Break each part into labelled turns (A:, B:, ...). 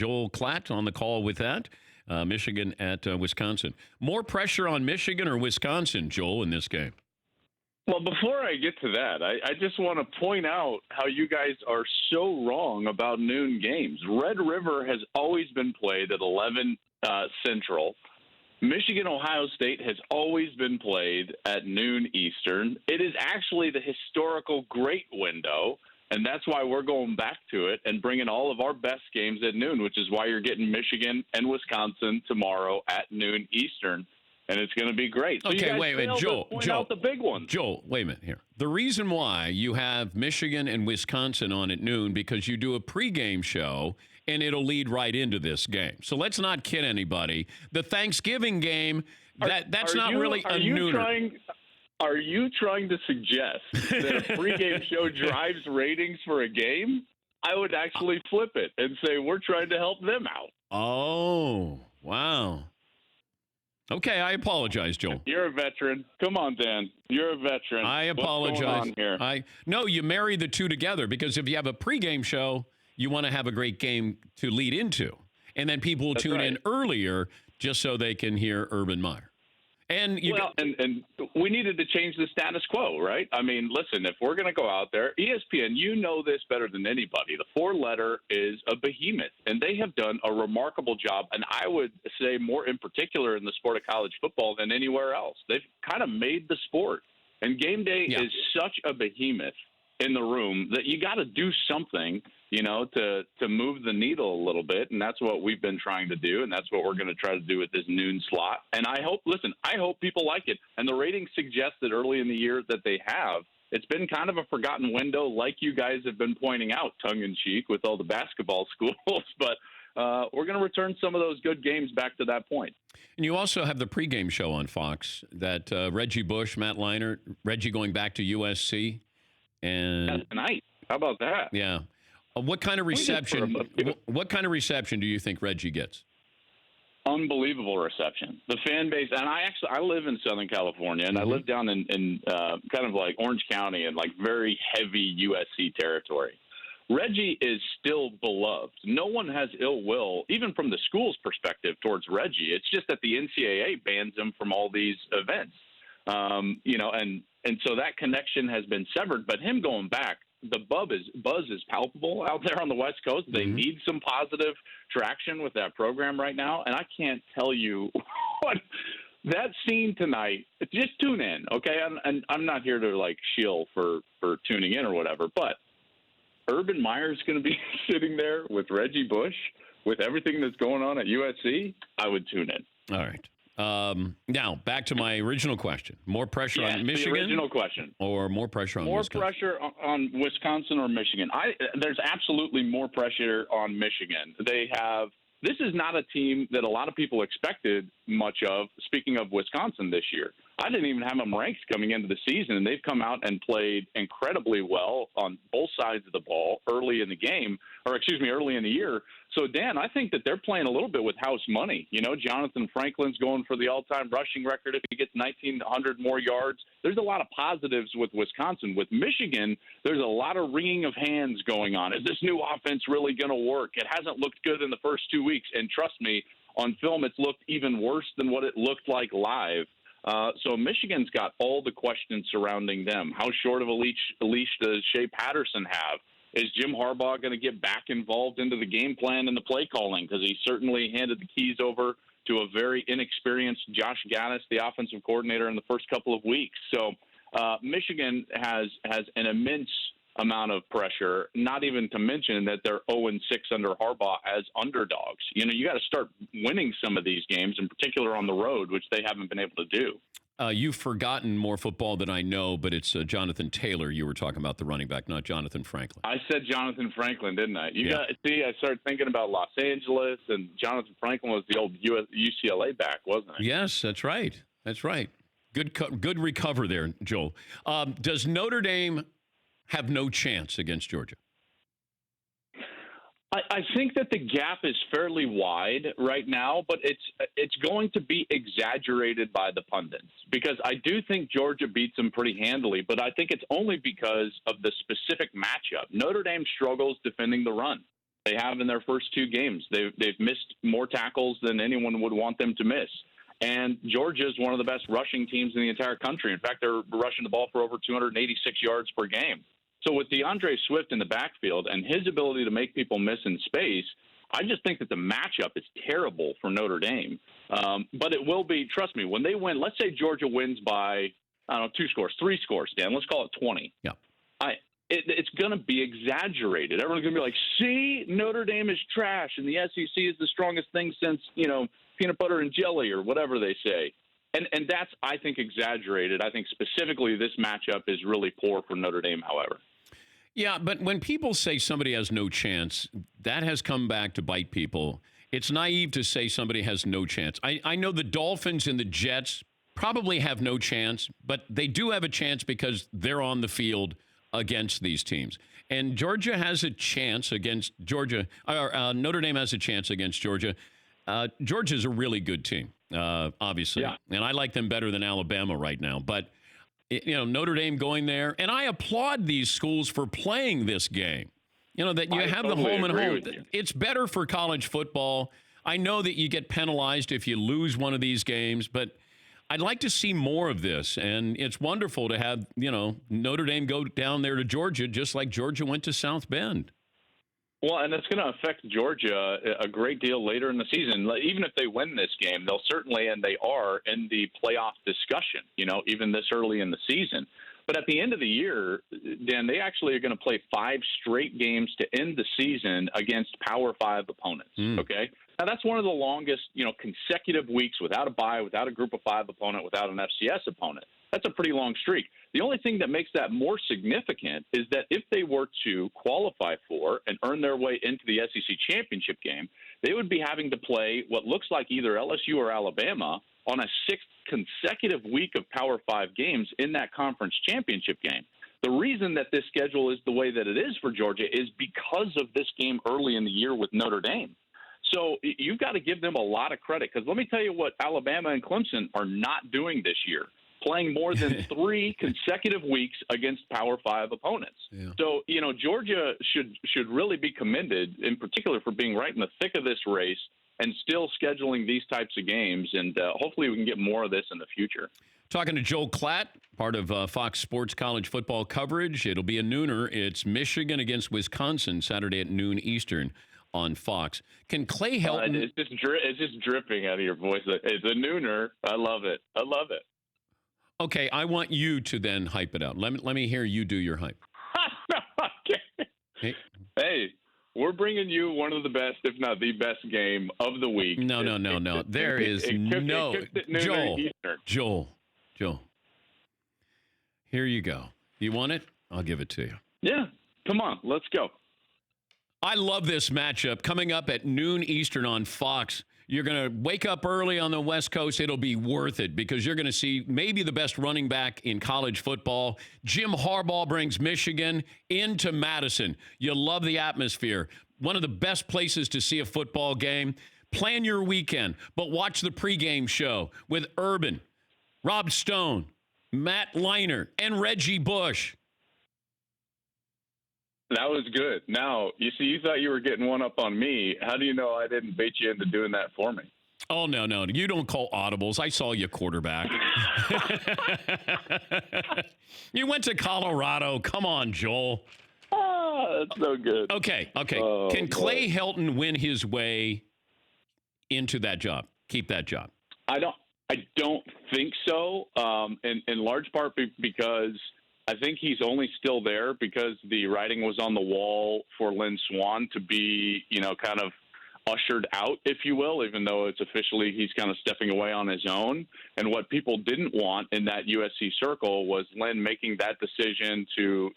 A: Joel Klatt on the call with that. Michigan at Wisconsin. More pressure on Michigan or Wisconsin, Joel, in this game?
B: Well, before I get to that, I just want to point out how you guys are so wrong about noon games. Red River has always been played at 11 Central. Michigan-Ohio State has always been played at noon Eastern. It is actually the historical great window, and that's why we're going back to it and bringing all of our best games at noon, which is why you're getting Michigan and Wisconsin tomorrow at noon Eastern, and it's going to be great. So
A: okay, wait a minute, Joel.
B: Point out the big one.
A: Joel, wait a minute here. The reason why you have Michigan and Wisconsin on at noon because you do a pregame show, and it'll lead right into this game. So let's not kid anybody. The Thanksgiving game, that's not really a nooner.
B: Are you trying to suggest that a pregame show drives ratings for a game? I would actually flip it and say we're trying to help them out.
A: Oh, wow. Okay, I apologize, Joel.
B: You're a veteran. Come on, Dan. You're a veteran.
A: I apologize.
B: What's going on here?
A: No, you marry the two together because if you have a pregame show, you want to have a great game to lead into. And then people will tune in earlier just so they can hear Urban Meyer. And
B: and we needed to change the status quo, right? I mean, listen, if we're going to go out there, ESPN, you know this better than anybody. The four-letter is a behemoth, and they have done a remarkable job, and I would say more in particular in the sport of college football than anywhere else. They've kind of made the sport, and game day is such a behemoth in the room that you got to do something, to move the needle a little bit. And that's what we've been trying to do. And that's what we're going to try to do with this noon slot. And I hope people like it. And the ratings suggest that early in the year that they have. It's been kind of a forgotten window, like you guys have been pointing out, tongue in cheek with all the basketball schools. But we're going to return some of those good games back to that point.
A: And you also have the pregame show on Fox that Reggie Bush, Matt Leinart, Reggie going back to USC. And
B: tonight, how about that?
A: Yeah, what kind of reception? What kind of reception do you think Reggie gets?
B: Unbelievable reception. The fan base, and I live in Southern California, and I live down in kind of like Orange County and like very heavy USC territory. Reggie is still beloved. No one has ill will, even from the school's perspective, towards Reggie. It's just that the NCAA bans him from all these events. And so that connection has been severed. But him going back, the buzz is palpable out there on the West Coast. They need some positive traction with that program right now. And I can't tell you what that scene tonight. Just tune in, okay? I'm not here to like shill for tuning in or whatever. But Urban Meyer's going to be sitting there with Reggie Bush with everything that's going on at USC. I would tune in.
A: All right. Now, back to my original question. More pressure on Michigan?
B: The original question.
A: Or more pressure on Wisconsin?
B: More pressure on Wisconsin or Michigan. There's absolutely more pressure on Michigan. This is not a team that a lot of people expected much of, speaking of Wisconsin this year. I didn't even have them ranked coming into the season, and they've come out and played incredibly well on both sides of the ball early in the year. So, Dan, I think that they're playing a little bit with house money. Jonathan Franklin's going for the all-time rushing record if he gets 1,900 more yards. There's a lot of positives with Wisconsin. With Michigan, there's a lot of wringing of hands going on. Is this new offense really going to work? It hasn't looked good in the first 2 weeks, and trust me, on film it's looked even worse than what it looked like live. So Michigan's got all the questions surrounding them. How short of a leash does Shea Patterson have? Is Jim Harbaugh going to get back involved into the game plan and the play calling? Because he certainly handed the keys over to a very inexperienced Josh Gattis, the offensive coordinator, in the first couple of weeks. So Michigan has an immense amount of pressure, not even to mention that they're 0-6 under Harbaugh as underdogs. You got to start winning some of these games, in particular on the road, which they haven't been able to do.
A: You've forgotten more football than I know, but it's Jonathan Taylor you were talking about, the running back, not Jonathan Franklin.
B: I said Jonathan Franklin, didn't I? I started thinking about Los Angeles, and Jonathan Franklin was the old UCLA back, wasn't he?
A: Yes, that's right. That's right. Good recover there, Joel. Does Notre Dame have no chance against Georgia?
B: I think that the gap is fairly wide right now, but it's going to be exaggerated by the pundits because I do think Georgia beats them pretty handily, but I think it's only because of the specific matchup. Notre Dame struggles defending the run. They have in their first two games. They've missed more tackles than anyone would want them to miss. And Georgia is one of the best rushing teams in the entire country. In fact, they're rushing the ball for over 286 yards per game. So with DeAndre Swift in the backfield and his ability to make people miss in space, I just think that the matchup is terrible for Notre Dame. But it will be, trust me, when they win, let's say Georgia wins by, I don't know, 2 scores, 3 scores, Dan, let's call it 20.
A: Yeah.
B: It's going to be exaggerated. Everyone's going to be like, see, Notre Dame is trash, and the SEC is the strongest thing since, peanut butter and jelly or whatever they say. And that's, I think, exaggerated. I think specifically this matchup is really poor for Notre Dame, however.
A: Yeah, but when people say somebody has no chance, that has come back to bite people. It's naive to say somebody has no chance. I know the Dolphins and the Jets probably have no chance, but they do have a chance because they're on the field against these teams. And Georgia has a chance against Georgia, or Notre Dame has a chance against Georgia. Georgia's a really good team, obviously.
B: Yeah.
A: And I like them better than Alabama right now. But, Notre Dame going there, and I applaud these schools for playing this game. That you have
B: totally
A: the home and home.
B: you.
A: It's better for college football. I know that you get penalized if you lose one of these games, but I'd like to see more of this, and it's wonderful to have, Notre Dame go down there to Georgia, just like Georgia went to South Bend.
B: Well, and it's going to affect Georgia a great deal later in the season. Even if they win this game, they'll certainly, and they are, in the playoff discussion, even this early in the season. But at the end of the year, Dan, they actually are going to play 5 straight games to end the season against Power 5 opponents, okay? Now, that's one of the longest, consecutive weeks without a bye, without a Group of 5 opponent, without an FCS opponent. That's a pretty long streak. The only thing that makes that more significant is that if they were to qualify for and earn their way into the SEC championship game, they would be having to play what looks like either LSU or Alabama on a 6th consecutive week of Power 5 games in that conference championship game. The reason that this schedule is the way that it is for Georgia is because of this game early in the year with Notre Dame. So you've got to give them a lot of credit, because let me tell you what Alabama and Clemson are not doing this year, playing more than 3 consecutive weeks against Power 5 opponents. Yeah. So, Georgia should really be commended, in particular, for being right in the thick of this race and still scheduling these types of games. And hopefully we can get more of this in the future.
A: Talking to Joel Klatt, part of Fox Sports college football coverage. It'll be a nooner. It's Michigan against Wisconsin Saturday at noon Eastern on Fox. Can Clay Helton...
B: It's just dripping out of your voice. It's a nooner. I love it.
A: Okay, I want you to then hype it out. Let me hear you do your hype.
B: Okay. Hey, we're bringing you one of the best, if not the best game of the week.
A: No. There is no... Joel. Here you go. You want it? I'll give it to you.
B: Yeah. Come on. Let's go.
A: I love this matchup. Coming up at noon Eastern on Fox. You're going to wake up early on the West Coast. It'll be worth it, because you're going to see maybe the best running back in college football. Jim Harbaugh brings Michigan into Madison. You love the atmosphere. One of the best places to see a football game. Plan your weekend, but watch the pregame show with Urban, Rob Stone, Matt Leinart, and Reggie Bush.
B: That was good. Now, you see, you thought you were getting one up on me. How do you know I didn't bait you into doing that for me?
A: Oh, no. You don't call audibles. I saw you quarterback. You went to Colorado. Come on, Joel.
B: That's no good.
A: Okay. Can Clay Helton win his way into that job? Keep that job?
B: I don't think so, in large part because I think he's only still there because the writing was on the wall for Lynn Swann to be, kind of ushered out, if you will, even though it's officially he's kind of stepping away on his own. And what people didn't want in that USC circle was Lynn making that decision to,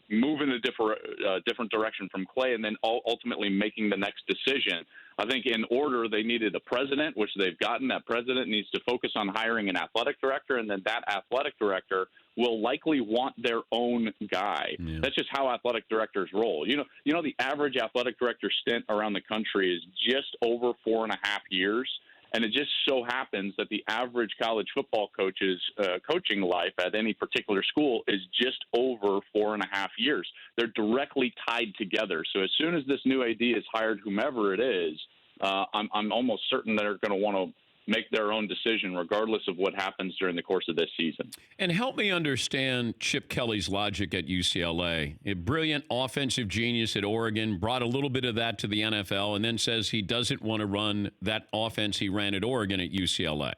B: move in a different direction from Clay, and then ultimately making the next decision. I think in order, they needed a president, which they've gotten. That president needs to focus on hiring an athletic director, and then that athletic director will likely want their own guy. Yeah. That's just how athletic directors roll. The average athletic director stint around the country is just over 4.5 years. And it just so happens that the average college football coach's coaching life at any particular school is just over 4.5 years. They're directly tied together. So as soon as this new AD is hired, whomever it is, I'm almost certain they're going to want to make their own decision regardless of what happens during the course of this season.
A: And help me understand Chip Kelly's logic at UCLA. A brilliant offensive genius at Oregon, brought a little bit of that to the NFL, and then says he doesn't want to run that offense he ran at Oregon at UCLA.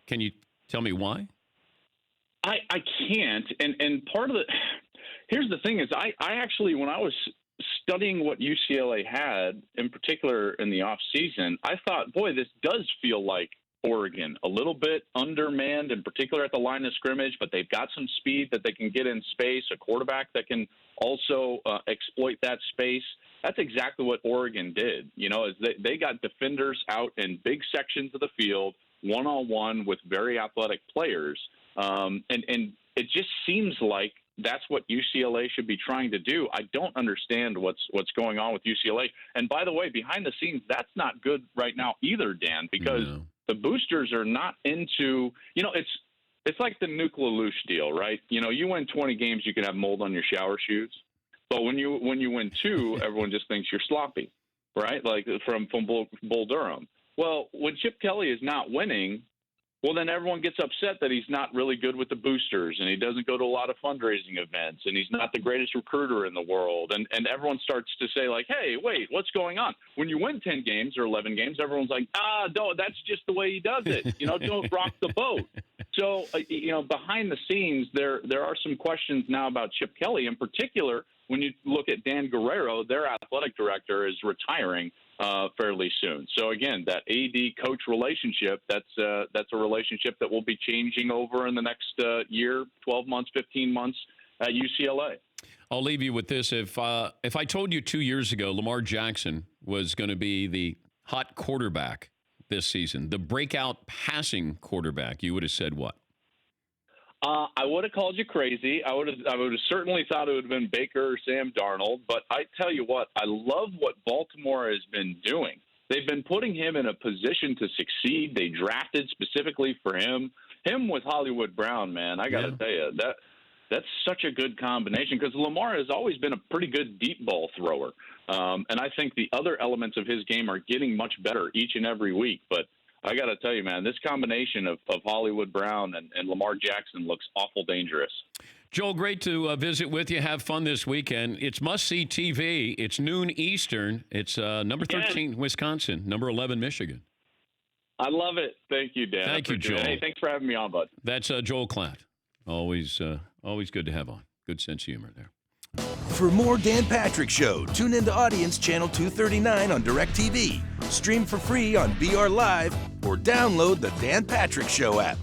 A: Can you tell me why?
B: I can't. And part of here's the thing is I actually, when I was studying what UCLA had, in particular in the off season, I thought, boy, this does feel like Oregon, a little bit undermanned, in particular at the line of scrimmage, but they've got some speed that they can get in space, a quarterback that can also exploit that space. That's exactly what Oregon did. You know, is they got defenders out in big sections of the field, one-on-one with very athletic players. And it just seems like that's what UCLA should be trying to do. I don't understand what's going on with UCLA. And by the way, behind the scenes, that's not good right now either, Dan, because the boosters are not into, you know, it's like the Nuke LaLoosh deal, right? You know, you win 20 games, you can have mold on your shower shoes. But when you win 2, everyone just thinks you're sloppy, right? Like from Bull Durham. Well, when Chip Kelly is not winning, well, then everyone gets upset that he's not really good with the boosters and he doesn't go to a lot of fundraising events and he's not the greatest recruiter in the world. And everyone starts to say, like, hey, wait, what's going on? When you win 10 games or 11 games, everyone's like, no, that's just the way he does it. You know, don't rock the boat. So, you know, behind the scenes, there are some questions now about Chip Kelly. In particular, when you look at Dan Guerrero, their athletic director, is retiring fairly soon. So again, that AD-coach relationship, that's a relationship that will be changing over in the next year, 12 months, 15 months at UCLA.
A: I'll leave you with this. If I told you 2 years ago Lamar Jackson was going to be the hot quarterback this season, the breakout passing quarterback, you would have said what?
B: I would have called you crazy. I would have certainly thought it would have been Baker or Sam Darnold. But I tell you what, I love what Baltimore has been doing. They've been putting him in a position to succeed. They drafted specifically for him. Him with Hollywood Brown, man, I got to tell you, that's such a good combination because Lamar has always been a pretty good deep ball thrower. And I think the other elements of his game are getting much better each and every week. But I got to tell you, man, this combination of Hollywood Brown and Lamar Jackson looks awful dangerous.
A: Joel, great to visit with you. Have fun this weekend. It's must-see TV. It's noon Eastern. It's number 13, Wisconsin, number 11, Michigan.
B: I love it. Thank you, Dan.
A: Thank you, Joel.
B: Hey, thanks for having me on, bud.
A: That's Joel Klatt. Always good to have on. Good sense of humor there.
C: For more Dan Patrick Show, tune into Audience Channel 239 on DirecTV. Stream for free on BR Live or download the Dan Patrick Show app.